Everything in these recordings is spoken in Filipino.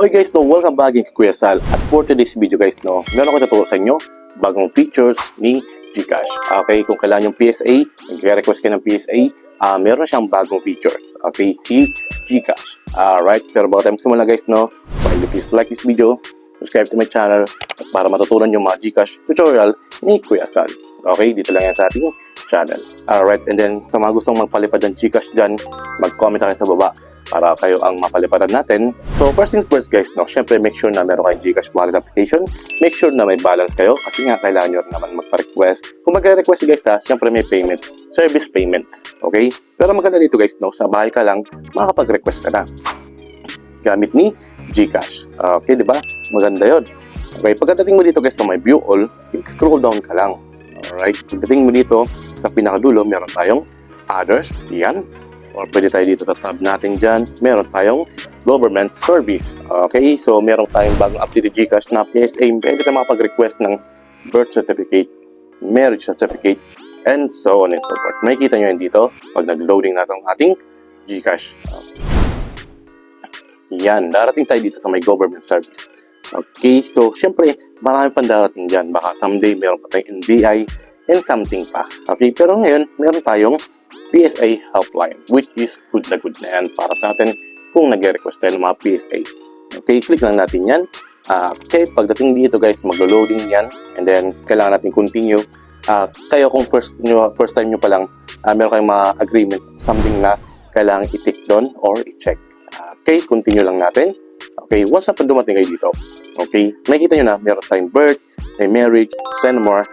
Okay guys, welcome back kay Kuya Sal. At for today's video guys, meron ko tuturo sa inyo bagong features ni GCash. Okay, kung kailangan yung PSA, nag-request ka ng PSA, meron siyang bagong features. Okay, si GCash. Alright, pero bago tayo magsimula guys, kindly please like this video, subscribe to my channel, at para matutunan yung mga GCash tutorial ni Kuya Sal. Okay, dito lang yan sa ating channel. Alright, and then sa mga gustong magpalipad ng GCash dyan, mag-comment kayo sa baba para kayo ang mapaliparan natin. So first things first guys, syempre make sure na meron kayong GCash wallet application. Make sure na may balance kayo kasi nga kailangan nyo naman magpa-request. Kung magre-request guys syempre may payment, service payment. Okay? Pero maganda dito guys, sa bahay ka lang, makakapag-request ka na gamit ni GCash. Okay, di ba? Maganda yun. Okay, pagdating mo dito guys sa may view all, scroll down ka lang. Alright, pagdating mo dito sa pinakadulo, meron tayong others, yan. Or pwede tayo dito sa tab natin dyan, meron tayong government service. Okay, so meron tayong bagong update ni GCash na PSA. Pwede ka makapag-request ng birth certificate, marriage certificate, and so on and so forth. Makikita nyo yan dito pag nag-loading natin ang ating GCash. Yan, darating tayo dito sa may government service. Okay, so syempre, marami pang darating dyan. Baka someday meron pa tayong NBI and something pa. Okay, pero ngayon, meron tayong PSA helpline, which is good na yan para sa atin kung nag-request tayo ng mga PSA. Okay, click lang natin yan. Okay, pagdating dito guys, mag-loading yan, and then kailangan natin continue. Kayo kung first time nyo pa lang, meron kayong mga agreement, something na kailangan i-tick doon or i-check. Okay, continue lang natin. Okay, once na dumating kayo dito, okay, makikita nyo na meron tayong birth, may marriage, send more,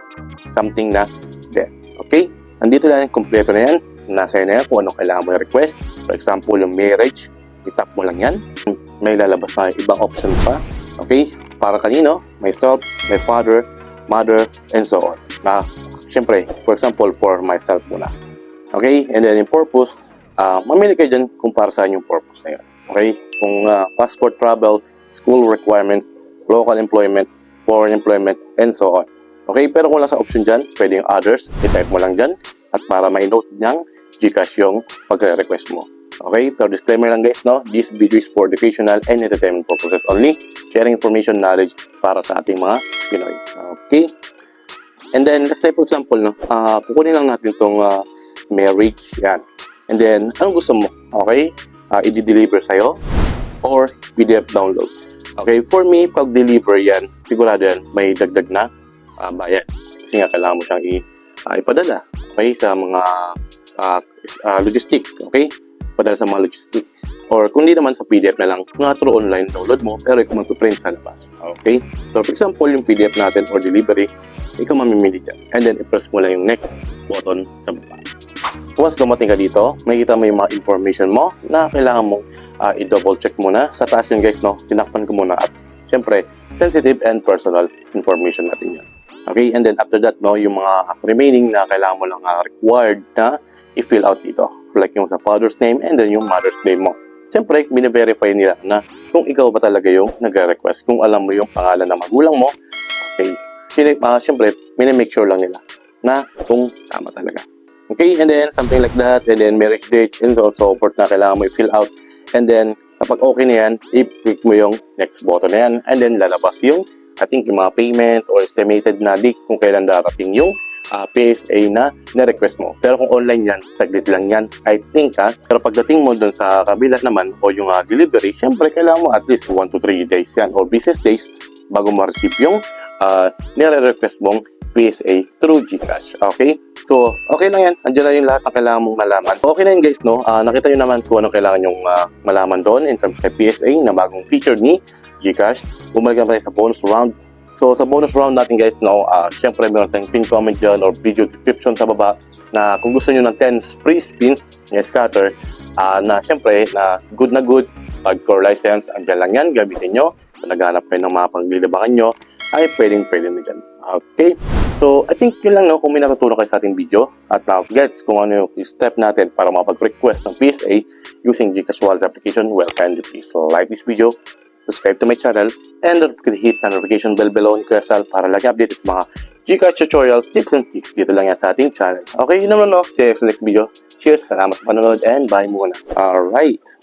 something na death. Okay, andito lang, kompleto na yan. Nasa na yan kung anong kailangan mo i-request. For example, yung marriage, itap mo lang yan. May lalabas na ibang option pa. Okay? Para kanino? Myself, my father, mother, and so on. Siyempre, for example, for myself muna. Okay? And then, yung purpose, mamili kayo dyan kung para saan yung purpose na yan. Okay? Kung passport travel, school requirements, local employment, foreign employment, and so on. Okay? Pero kung wala sa option dyan, pwede yung others, i-type mo lang dyan. At para ma-note niyang GCash yung pagre-request mo. Okay? Pero disclaimer lang guys, this video is for educational and entertainment purposes only. Sharing information, knowledge para sa ating mga Pinoy. Okay? And then, let's say for example, kukunin lang natin itong marriage. Yan. And then, anong gusto mo? Okay? I-deliver sa'yo or PDF download. Okay? For me, pag deliver yan, sigurado yan, may dagdag na bayad. Kasi nga, kailangan mo siyang ipadala. Okay, sa mga logistic, okay? Padala sa mga logistic. Or kung di naman sa PDF na lang, through online download mo, pero ikaw magpiprint sa labas. Okay? So, for example, yung PDF natin or delivery, ikaw mamimili dyan. And then, i-press mo lang yung next button sa baba. Once dumating ka dito, makikita mo yung mga information mo na kailangan mong i-double check muna. Sa taas yun guys, tinakpan ko muna at syempre, sensitive and personal information natin yun. Okay, and then after that, yung mga remaining na kailangan mo lang required na i-fill out dito. Like yung sa father's name and then yung mother's name mo. Siyempre, bine-verify nila na kung ikaw ba talaga yung nag-request, kung alam mo yung pangalan ng magulang mo. Okay, siyempre, mine-make sure lang nila na kung tama talaga. Okay, and then something like that, and then marriage date, and so forth na kailangan mo i-fill out. And then, kapag okay na yan, i-click mo yung next button na yan, and then lalabas yung yung mga payment or estimated na date kung kailan darating yung PSA na na-request mo. Pero kung online yan, saglit lang yan, I think Pero pagdating mo dun sa kabila naman o yung delivery, syempre kailangan mo at least 1 to 3 days yan or business days bago ma-receive yung nire-request mong PSA through GCash. Okay? So, okay lang yan. Andiyan na yung lahat na kailangan mong malaman. Okay na yun guys, nakita nyo naman kung anong kailangan nyong malaman doon in terms of PSA na bagong feature ni GCash. Bumalik naman tayo sa bonus round. So, sa bonus round natin guys, syempre meron tayong pin comment dyan or video description sa baba na kung gusto nyo ng 10 free spins na scatter na syempre na good, pag core license, andyan lang yan, gamitin nyo. Kung naghanap kayo ng mga paglilibangan nyo, ay pwedeng na dyan. Okay? So, I think yun lang kung may natutulong kayo sa ating video at gets kung ano yung step natin para makapag-request ng PSA using GCash Wallet application, well, kindly please like this video, subscribe to my channel, and don't forget to hit the notification bell below ni Kuya Sal para lagi updated sa mga GCash tutorial tips and tricks dito lang yan sa ating channel. Okay, yun naman See you sa next video. Cheers, salamat sa panonood, and bye muna. Alright!